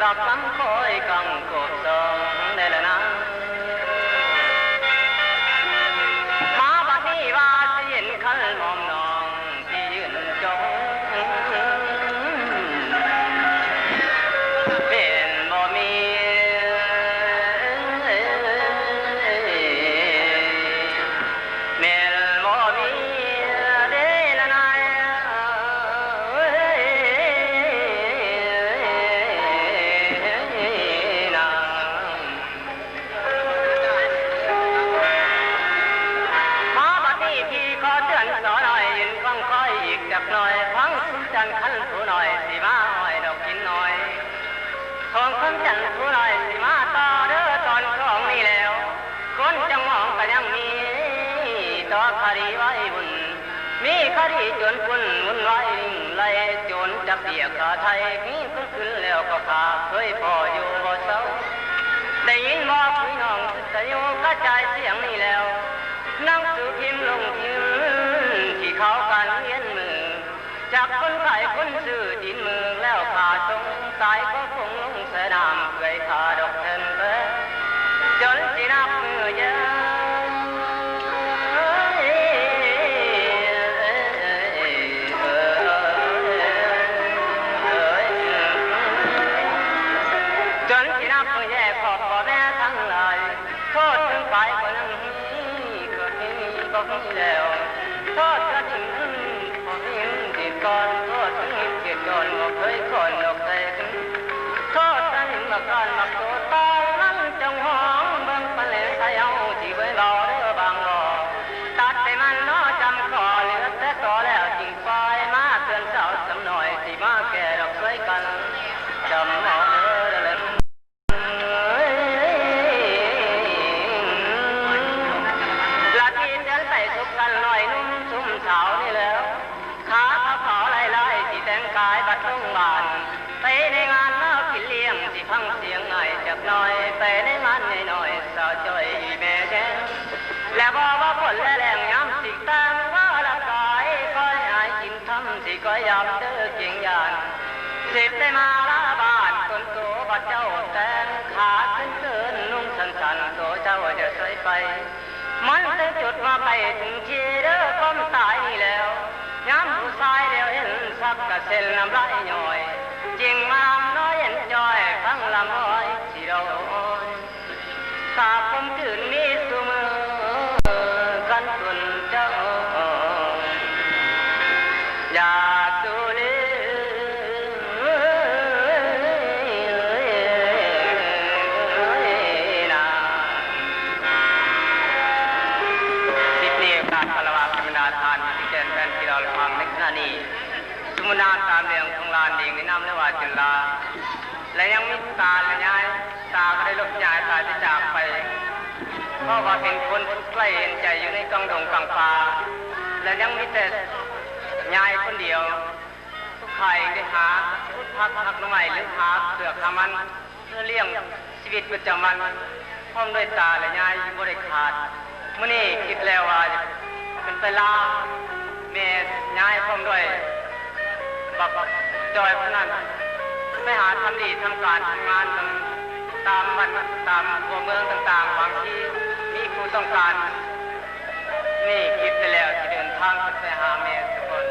đọc lắm khói còng cuộc sống đây là nắng má bác đi ba xin khăn mồm nòng thìยืนจงเป็นบ่มีเมลบ่มีเดละนายจักหน่อยฟังคุ้มจันขันผู้หน่อยสิมาอ้อยดอกกินหน่อยทองคุ้มจันผู้หน่อยสิมาต่อเด้อตอนของนี่แล้วคนจังหวองก็ยังมีต่อคดีไว้บุญมีคดีจนปุ่นวุ่นวายวิ่งไล่โจรจับเดียกาไทยมีคนขึ้นแล้วก็ขาเคยพออยู่บ่เศร้าได้ยินบอกพี่น้องสยุกระจายเสียงนี่แล้วนั่งสือพิมพ์ลงพิมพ์ที่เขาการเลี้ยนมือจากคนขายคนซื้อดินมือแล้วขาดตรงตายก็คงลงสนามเคยขาดอกเทินเบ้จนสินับมือเยอะจนสินับมือแย่ขอบพ่อแม่ทั้งหลายโทษถึงไปก็ยังเกิดนี้ก็มีแล้วโทษกระถิ่นพอมีจิตก่อนโทษถึงจิตก่อนบอกเคยคนดอกใจโทษกระถิ่นมาก่อนมาตัวตายนั้นจงห้องเบิ่งปะเลใส่เอาที่ไว้รอเด้อบางรอตัดไปมันน้อจำคอเหลือแต่ต่อแล้วจริงปล่อยมาเตือนสาวสำหน่อยที่มาแก่ดอกสวยกันจำเอาเด้อเล่นกันหน่อยนุ่มชุ่มเฉานี่แล้วขาขาวไล่ที่แต่งกายบัดลงบานไปในงานมากินเลี้ยงที่พังเสียงหน่อยจักหน่อยไปในงานหน่อยสาวจอยแม่แดงและบอกว่าคนและแรงย้ำสิตั้งว่าละกายคอยหายกินทำสิก็ยามเจอเกียงยานเสร็จได้มาละบานคนโตบัดเจ้าแต่งขาขึ้นเกินนุ่งสันโตเจ้าจะใส่ไปมันจะจุดมาไปถึงที่เด้อก้มตายนี่แล้วย้ำผู้ชายเดียวเห็นสักกะเซ็นน้ำลายย่อยจริงมาลำน้อยเห็นจอยฟังลำน้อยที่เราสาบผมถืนมีสุมือกันตุนเจ้าอยากดูเลยสมุนาตามเรียงของลานเองในน้ำและว่าจุฬาและยังมีตาและยายตาก็ได้ลบยายตาจะจากไปเพราะว่าเป็นคนใกล้เห็นใจอยู่ในกองดงกองป่าและยังมีแต่ยายคนเดียวทุกใครได้หาพุทธักหักน้ำใหม่หรือหาเสือกหามันเพื่อเลี้ยงชีวิตประจำวันพร้อมด้วยตาและยายบริขาดเมื่อนี้คิดแล้วว่าเป็นไปลาแม่ยายพร้อมด้วยบักจอยพนันไปหาทำดีทำการทำงานตามบ้านตามหัวเมืองต่างๆบางที่มีผู้ต้องการนี่คิดไปแล้วที่เดินทางไปหาแม่ทุกคน